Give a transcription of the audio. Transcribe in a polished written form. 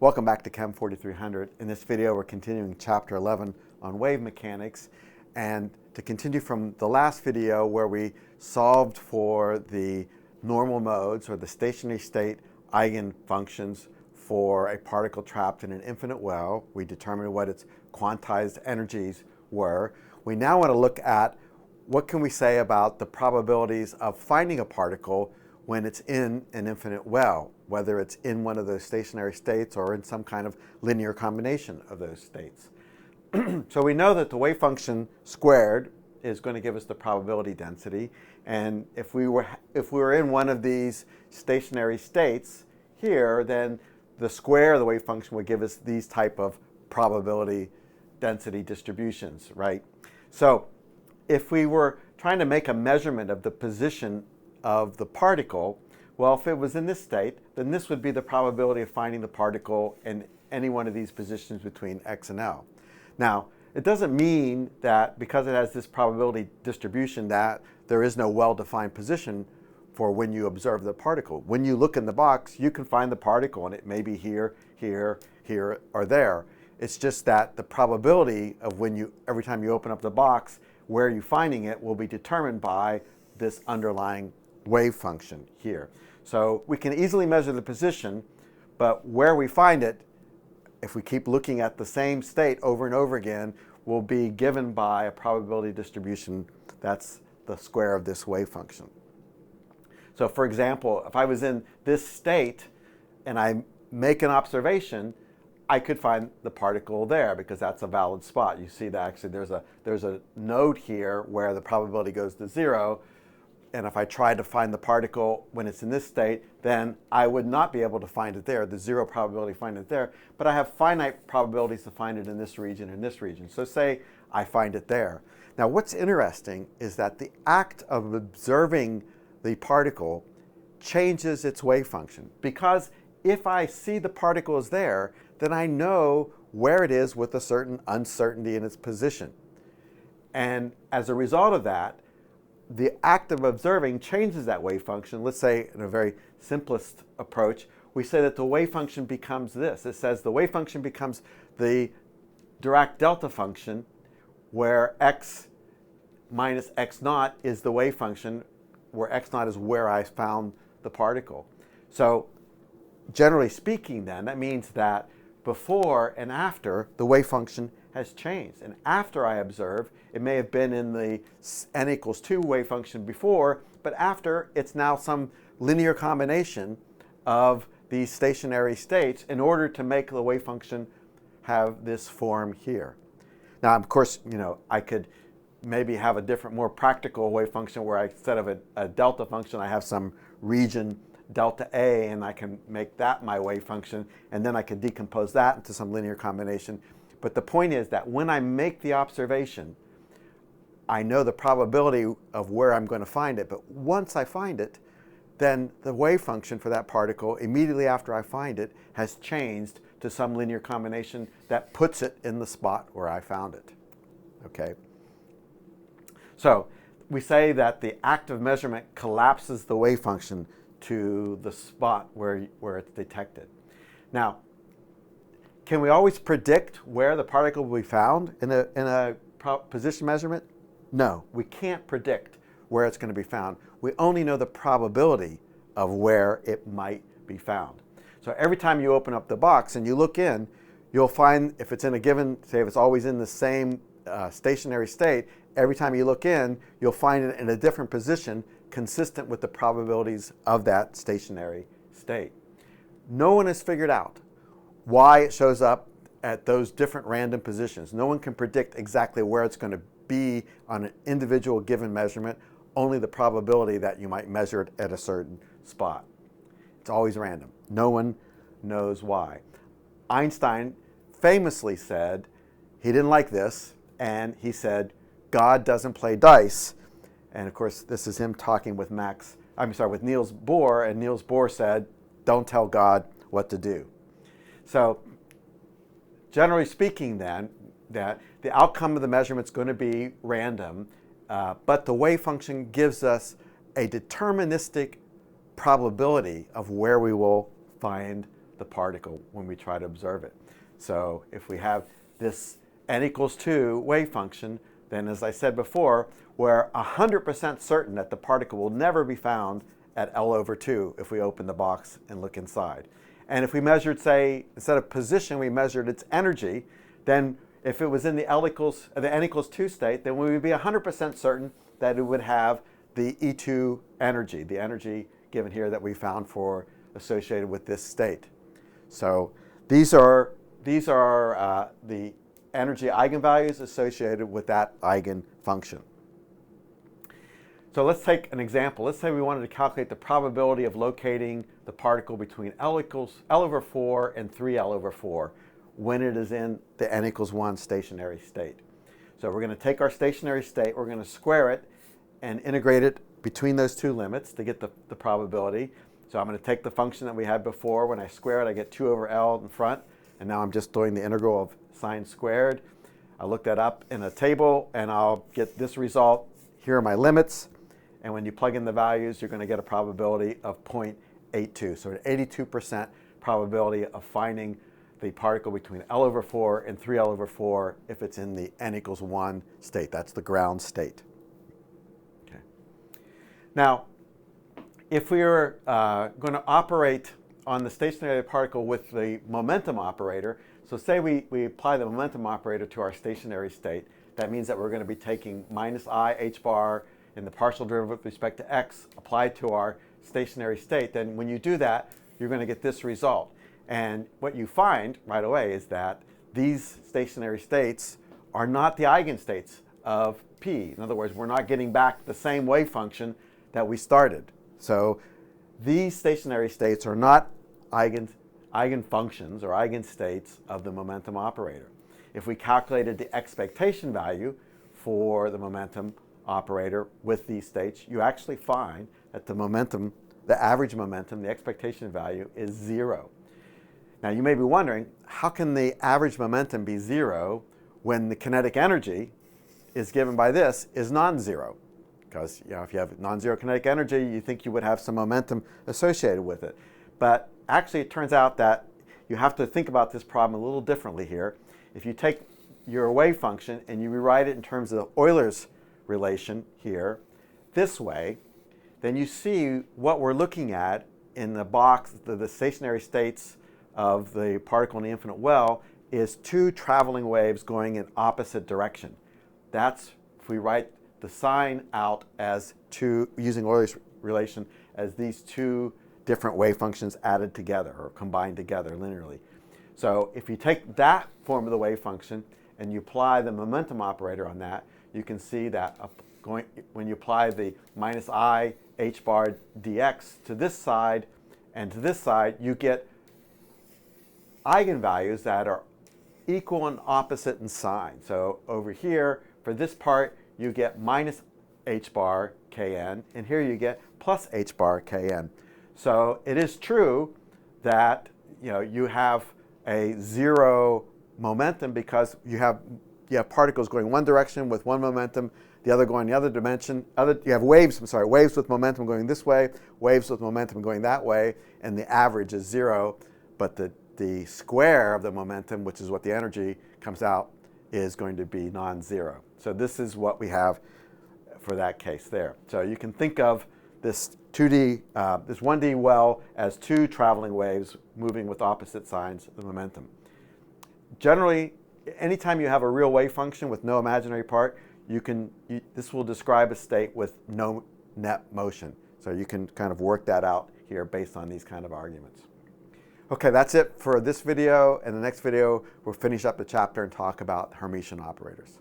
Welcome back to Chem 4300. In this video, we're continuing Chapter 11 on wave mechanics. And to continue from the last video where we solved for the normal modes or the stationary state eigenfunctions for a particle trapped in an infinite well, we determined what its quantized energies were. We now want to look at what can we say about the probabilities of finding a particle when it's in an infinite well, whether it's in one of those stationary states or in some kind of linear combination of those states. So we know that the wave function squared is going to give us the probability density, and if we were in one of these stationary states here, then the square of the wave function would give us these type of probability density distributions, right? So if we were trying to make a measurement of the position of the particle, well, if it was in this state, then this would be the probability of finding the particle in any one of these positions between x and L. Now, it doesn't mean that because it has this probability distribution that there is no well-defined position for when you observe the particle. When you look in the box, you can find the particle, and it may be here, here, here, or there. It's just that the probability of every time you open up the box, where you're finding it will be determined by this underlying wave function here. So we can easily measure the position, but where we find it, if we keep looking at the same state over and over again, will be given by a probability distribution that's the square of this wave function. So for example, if I was in this state and I make an observation, I could find the particle there because that's a valid spot. You see that actually there's a node here where the probability goes to 0. And if I tried to find the particle when it's in this state, then I would not be able to find it there, the 0 probability to find it there. But I have finite probabilities to find it in this region and this region. So say I find it there. Now what's interesting is that the act of observing the particle changes its wave function. Because if I see the particle is there, then I know where it is with a certain uncertainty in its position. And as a result of that, the act of observing changes that wave function. Let's say in a very simplest approach, we say that the wave function becomes this. It says the wave function becomes the Dirac delta function where x minus x naught is the wave function, where x naught is where I found the particle. So generally speaking then, that means that before and after the wave function has changed. And after I observe, it may have been in the n equals 2 wave function before, but after it's now some linear combination of these stationary states in order to make the wave function have this form here. Now, of course, I could maybe have a different, more practical wave function where instead of a delta function, I have some region delta A, and I can make that my wave function, and then I can decompose that into some linear combination. But the point is that when I make the observation, I know the probability of where I'm going to find it. But once I find it, then the wave function for that particle, immediately after I find it, has changed to some linear combination that puts it in the spot where I found it. Okay? So we say that the act of measurement collapses the wave function to the spot where it's detected. Now, can we always predict where the particle will be found in a position measurement? No, we can't predict where it's going to be found. We only know the probability of where it might be found. So every time you open up the box and you look in, you'll find if it's in a given, say if it's always in the same stationary state, every time you look in, you'll find it in a different position consistent with the probabilities of that stationary state. No one has figured out why it shows up at those different random positions. No one can predict exactly where it's going to be on an individual given measurement, only the probability that you might measure it at a certain spot. It's always random. No one knows why. Einstein famously said he didn't like this, and he said, God doesn't play dice. And of course, this is him talking with with Niels Bohr, and Niels Bohr said, don't tell God what to do. So generally speaking then, that the outcome of the measurement is going to be random, but the wave function gives us a deterministic probability of where we will find the particle when we try to observe it. So if we have this n equals 2 wave function, then as I said before, we're 100% certain that the particle will never be found at L over 2 if we open the box and look inside. And if we measured, say, instead of position, we measured its energy, then if it was in the n equals 2 state, then we would be 100% certain that it would have the E2 energy, the energy given here that we found for associated with this state. So these are the energy eigenvalues associated with that eigenfunction. So let's take an example. Let's say we wanted to calculate the probability of locating the particle between L over 4 and 3L over 4 when it is in the n equals 1 stationary state. So we're going to take our stationary state, we're going to square it and integrate it between those two limits to get the probability. So I'm going to take the function that we had before. When I square it, I get 2 over L in front, and now I'm just doing the integral of sine squared. I look that up in a table, and I'll get this result. Here are my limits, and when you plug in the values, you're going to get a probability of 0.82. So an 82% probability of finding the particle between L over 4 and 3L over 4 if it's in the n equals 1 state. That's the ground state. Okay. Now, if we were going to operate on the stationary particle with the momentum operator, so say we apply the momentum operator to our stationary state, that means that we're going to be taking minus I h bar in the partial derivative with respect to x applied to our stationary state. Then when you do that, you're going to get this result. And what you find right away is that these stationary states are not the eigenstates of P. In other words, we're not getting back the same wave function that we started. So these stationary states are not eigenfunctions or eigenstates of the momentum operator. If we calculated the expectation value for the momentum operator with these states, you actually find that the momentum, the average momentum, the expectation value is 0. Now you may be wondering, how can the average momentum be 0 when the kinetic energy is given by this is non-zero? Because if you have non-zero kinetic energy, you think you would have some momentum associated with it. But actually it turns out that you have to think about this problem a little differently here. If you take your wave function and you rewrite it in terms of the Euler's relation here, this way, then you see what we're looking at in the box, the stationary states of the particle in the infinite well, is two traveling waves going in opposite direction. That's, if we write the sign out as two, using Euler's relation, as these two different wave functions added together or combined together linearly. So if you take that form of the wave function and you apply the momentum operator on that, you can see that when you apply the minus I h bar dx to this side and to this side, you get eigenvalues that are equal and opposite in sign. So over here, for this part, you get minus h bar kn, and here you get plus h bar kn. So it is true that you have a 0 momentum because you have particles going one direction with one momentum, the other going the other dimension. You have waves with momentum going this way, waves with momentum going that way, and the average is 0. But the square of the momentum, which is what the energy comes out, is going to be non-zero. So this is what we have for that case there. So you can think of this 1D well as two traveling waves moving with opposite signs of the momentum. Generally, anytime you have a real wave function with no imaginary part, this will describe a state with no net motion. So you can kind of work that out here based on these kind of arguments. Okay, that's it for this video. In the next video, we'll finish up the chapter and talk about Hermitian operators.